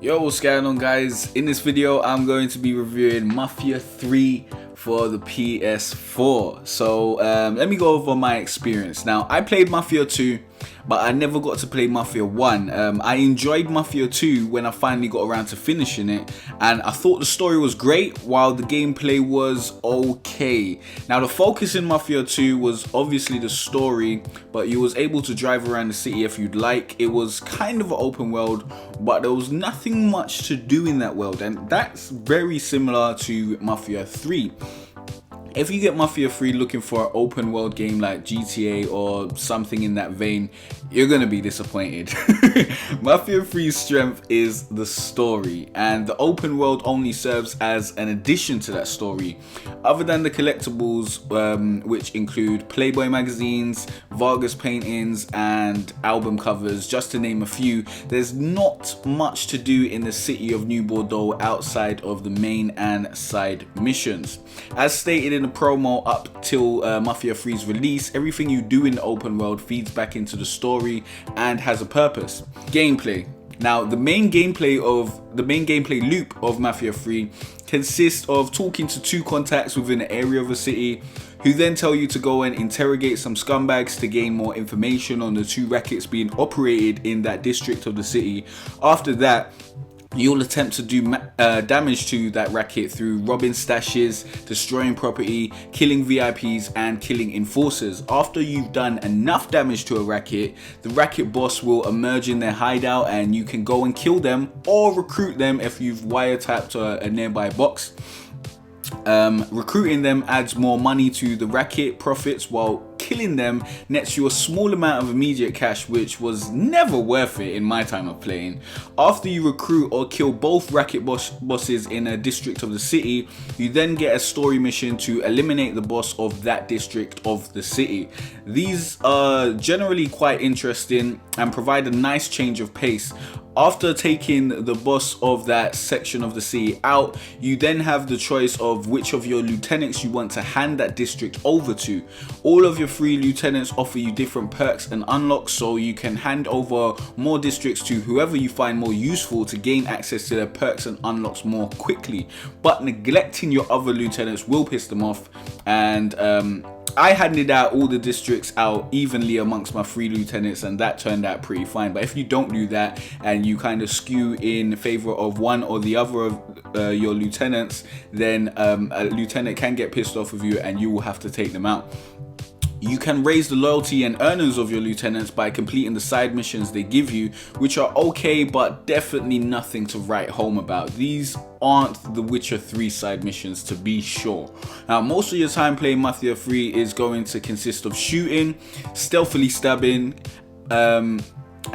Yo, what's going on, guys? In this video I'm going to be reviewing Mafia 3 for the PS4. So let me go over my experience. Now, I played Mafia 2, but I never got to play Mafia 1. I enjoyed Mafia 2 when I finally got around to finishing it, and I thought the story was great while the gameplay was okay. Now, the focus in Mafia 2 was obviously the story, but you was able to drive around the city if you'd like. It was kind of an open world, but there was nothing much to do in that world, and that's very similar to Mafia 3. If you get Mafia 3 looking for an open world game like GTA or something in that vein, you're gonna be disappointed. Mafia 3's strength is the story, and the open world only serves as an addition to that story. Other than the collectibles, which include Playboy magazines, Vargas paintings, and album covers, just to name a few, there's not much to do in the city of New Bordeaux outside of the main and side missions. As stated in the promo, up till Mafia 3's release, everything you do in the open world feeds back into the story and has a purpose. Gameplay. Now, the main gameplay loop of Mafia 3 consists of talking to two contacts within an area of a city, who then tell you to go and interrogate some scumbags to gain more information on the two rackets being operated in that district of the city. After that, you'll attempt to do damage to that racket through robbing stashes, destroying property, killing VIPs, and killing enforcers. After you've done enough damage to a racket, the racket boss will emerge in their hideout and you can go and kill them or recruit them if you've wiretapped a nearby box. Recruiting them adds more money to the racket profits, while killing them nets you a small amount of immediate cash, which was never worth it in my time of playing. After you recruit or kill both racket bosses in a district of the city, you then get a story mission to eliminate the boss of that district of the city. These are generally quite interesting and provide a nice change of pace. After taking the boss of that section of the city out, you then have the choice of which of your lieutenants you want to hand that district over to. All of your 3 lieutenants offer you different perks and unlocks, so you can hand over more districts to whoever you find more useful to gain access to their perks and unlocks more quickly. But neglecting your other lieutenants will piss them off, and I handed out all the districts out evenly amongst my 3 lieutenants, and that turned out pretty fine. But if you don't do that and you kind of skew in favor of one or the other of your lieutenants, then a lieutenant can get pissed off with you and you will have to take them out. You can raise the loyalty and earnings of your lieutenants by completing the side missions they give you, which are okay, but definitely nothing to write home about. These aren't the Witcher 3 side missions, to be sure. Now, most of your time playing Mafia 3 is going to consist of shooting, stealthily stabbing,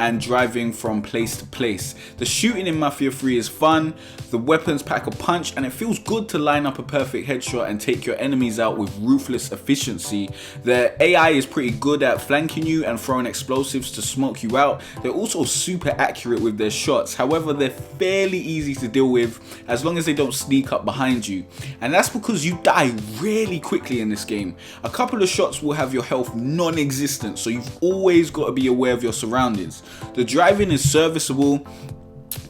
and driving from place to place. The shooting in Mafia 3 is fun, the weapons pack a punch, and it feels good to line up a perfect headshot and take your enemies out with ruthless efficiency. The AI is pretty good at flanking you and throwing explosives to smoke you out. They're also super accurate with their shots, however they're fairly easy to deal with as long as they don't sneak up behind you. And that's because you die really quickly in this game. A couple of shots will have your health non-existent, so you've always got to be aware of your surroundings. The driving is serviceable,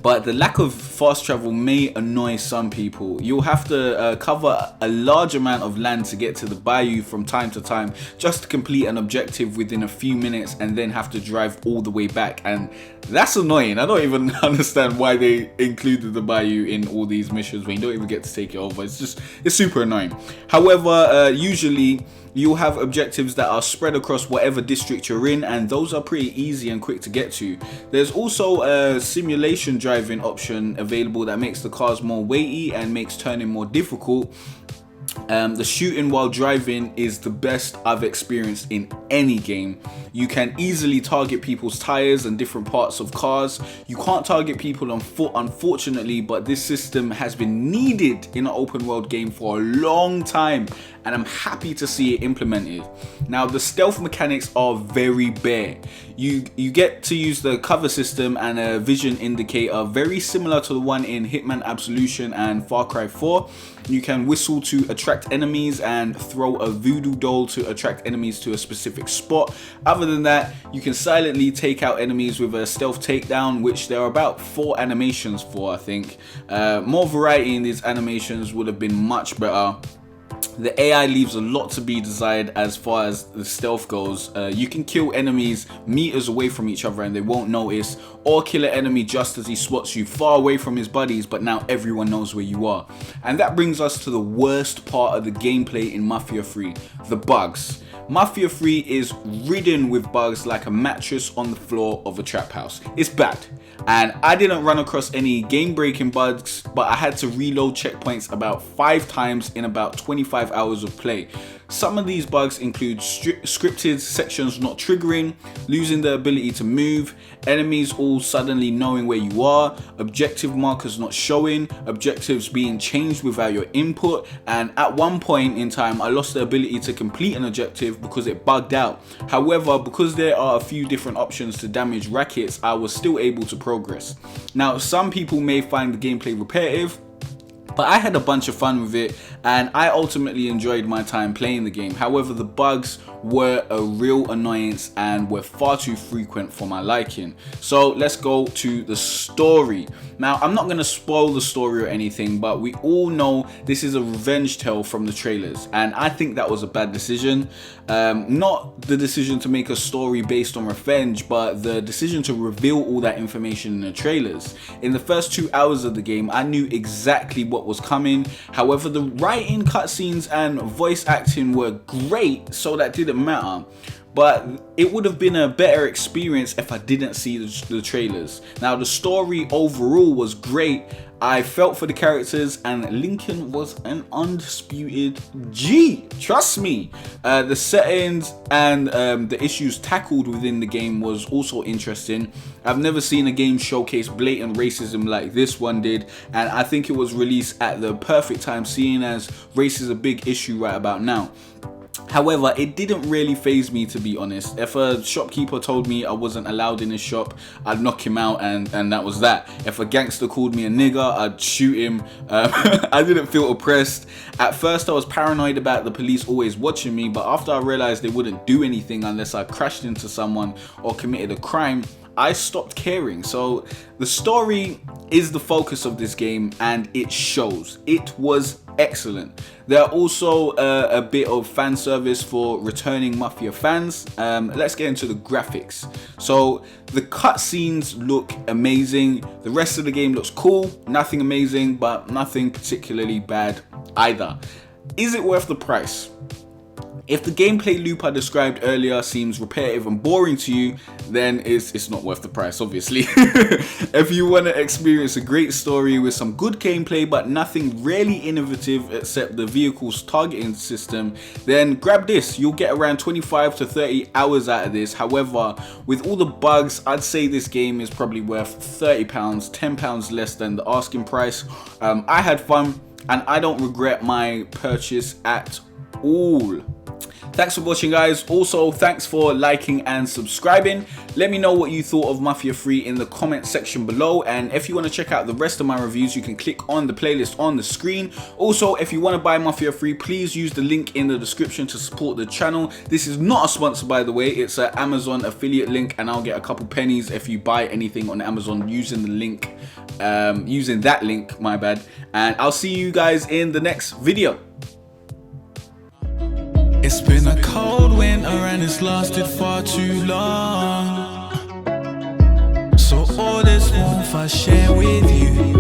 but the lack of fast travel may annoy some people. You'll have to cover a large amount of land to get to the bayou from time to time just to complete an objective within a few minutes, and then have to drive all the way back, and that's annoying. I don't even understand why they included the bayou in all these missions when you don't even get to take it over. It's super annoying. However, usually you'll have objectives that are spread across whatever district you're in, and those are pretty easy and quick to get to. There's also a simulation driving option available that makes the cars more weighty and makes turning more difficult. The shooting while driving is the best I've experienced in any game. You can easily target people's tires and different parts of cars. You can't target people on foot, unfortunately, but this system has been needed in an open world game for a long time, and I'm happy to see it implemented. Now, the stealth mechanics are very bare. You get to use the cover system and a vision indicator very similar to the one in Hitman Absolution and Far Cry 4. You can whistle to attract enemies and throw a voodoo doll to attract enemies to a specific spot. Other than that, you can silently take out enemies with a stealth takedown, which there are about 4 animations for, I think. More variety in these animations would have been much better. The AI leaves a lot to be desired as far as the stealth goes. You can kill enemies meters away from each other and they won't notice, or kill an enemy just as he spots you far away from his buddies, but now everyone knows where you are. And that brings us to the worst part of the gameplay in Mafia 3, the bugs. Mafia 3 is ridden with bugs like a mattress on the floor of a trap house. It's bad. And I didn't run across any game breaking bugs, but I had to reload checkpoints about 5 times in about 25 hours of play. Some of these bugs include scripted sections not triggering, losing the ability to move, enemies all suddenly knowing where you are, objective markers not showing, objectives being changed without your input, and at one point in time I lost the ability to complete an objective because it bugged out. However, because there are a few different options to damage rackets, I was still able to progress. Now, some people may find the gameplay repetitive, but I had a bunch of fun with it and I ultimately enjoyed my time playing the game. However, the bugs were a real annoyance and were far too frequent for my liking. So let's go to the story. Now, I'm not going to spoil the story or anything, but we all know this is a revenge tale from the trailers, and I think that was a bad decision. Not the decision to make a story based on revenge, but the decision to reveal all that information in the trailers. In the first 2 hours of the game, I knew exactly what was coming. However, the writing, cutscenes and voice acting were great, so that didn't matter. But it would have been a better experience if I didn't see the trailers. Now, the story overall was great. I felt for the characters and Lincoln was an undisputed G. Trust me. The settings and the issues tackled within the game was also interesting. I've never seen a game showcase blatant racism like this one did, and I think it was released at the perfect time, seeing as race is a big issue right about now. However, it didn't really faze me, to be honest. If a shopkeeper told me I wasn't allowed in his shop, I'd knock him out and that was that. If a gangster called me a nigger, I'd shoot him. I didn't feel oppressed. At first I was paranoid about the police always watching me, but after I realized they wouldn't do anything unless I crashed into someone or committed a crime, I stopped caring. So the story is the focus of this game and it shows. It was excellent. There are also a bit of fan service for returning Mafia fans. Let's get into the graphics. So the cutscenes look amazing. The rest of the game looks cool. Nothing amazing, but nothing particularly bad either. Is it worth the price? If the gameplay loop I described earlier seems repetitive and boring to you, then it's not worth the price, obviously. If you want to experience a great story with some good gameplay but nothing really innovative except the vehicle's targeting system, then grab this. You'll get around 25 to 30 hours out of this. However, with all the bugs, I'd say this game is probably worth £30, £10 less than the asking price. I had fun and I don't regret my purchase at all. Thanks for watching, guys. Also, thanks for liking and subscribing. Let me know what you thought of Mafia 3 in the comment section below, and if you want to check out the rest of my reviews, you can click on the playlist on the screen. Also, if you want to buy Mafia 3, please use the link in the description to support the channel. This is not a sponsor, by the way. It's an Amazon affiliate link, and I'll get a couple pennies if you buy anything on Amazon using the link, using that link, my bad. And I'll see you guys in the next video. It's been a cold winter and it's lasted far too long. So all this warmth I share with you.